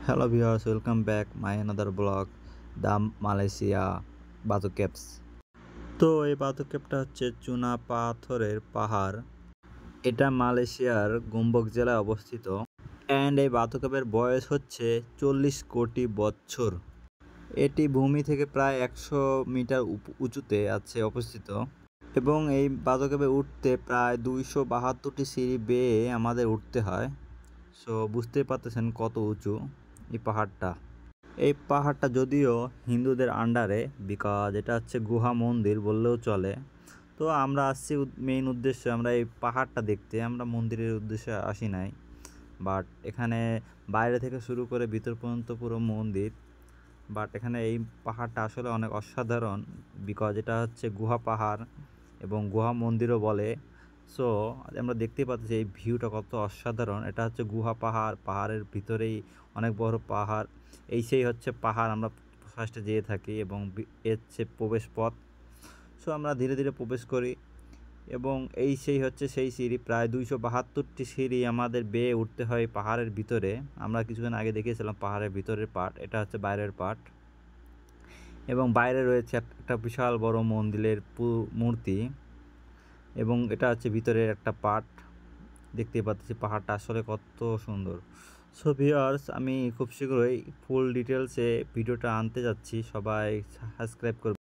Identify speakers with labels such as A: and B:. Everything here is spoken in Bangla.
A: Hello viewers, welcome back my another blog, the Malaysia বাতু caves. তো এই বাতু কেভটা হচ্ছে চুনা পাথরের পাহাড়। এটা মালয়েশিয়ার গম্বক জেলায় অবস্থিত। অ্যান্ড এই বাতু কেভের বয়স হচ্ছে 40 কোটি বছর। এটি ভূমি থেকে প্রায় 100 মিটার উঁচুতে আছে অবস্থিত এবং এই বাতু কেভে উঠতে প্রায় 272টি সিঁড়ি বেয়ে আমাদের উঠতে হয়। সো বুঝতেই পারতেছেন কত উঁচু এই পাহাড়টা। এই পাহাড়টা যদিও হিন্দুদের আন্ডারে, বিকজ এটা হচ্ছে গুহা মন্দির বললেও চলে। তো আমরা আসছি মেইন উদ্দেশ্যে আমরা এই পাহাড়টা দেখতে, আমরা মন্দিরের উদ্দেশ্যে আসি নাই। বাট এখানে বাইরে থেকে শুরু করে ভিতর পর্যন্ত পুরো মন্দির। বাট এখানে এই পাহাড়টা আসলে অনেক অসাধারণ, বিকজ এটা হচ্ছে গুহা পাহাড় এবং গুহা মন্দিরও বলে। সো আমরা দেখতেই পাচ্ছি এই ভিউটা কত অসাধারণ। এটা হচ্ছে গুহা পাহাড়, পাহাড়ের ভিতরেই অনেক বড় পাহাড়। সেই হচ্ছে পাহাড়, আমরা ফার্স্টে যেয়ে থাকি এবং এর হচ্ছে প্রবেশ পথ। সো আমরা ধীরে ধীরে প্রবেশ করি এবং সেই হচ্ছে সেই সিঁড়ি, প্রায় 272টি সিঁড়ি আমাদের বেয়ে উঠতে হয় পাহাড়ের ভিতরে। আমরা কিছুক্ষণ আগে দেখিয়েছিলাম পাহাড়ের ভিতরের পার্ট, এটা হচ্ছে বাইরের পার্ট। এবং বাইরে রয়েছে একটা বিশাল বড় মন্দিরের মূর্তি এবং এটা হচ্ছে ভিতরের একটা পার্ট। দেখতেই পাচ্ছি পাহাড়টা আসলে কত সুন্দর। সো ভিউয়ার্স, আমি খুব শীঘ্রই ফুল ডিটেলসে ভিডিওটা আনতে যাচ্ছি, সবাই সাবস্ক্রাইব করবেন।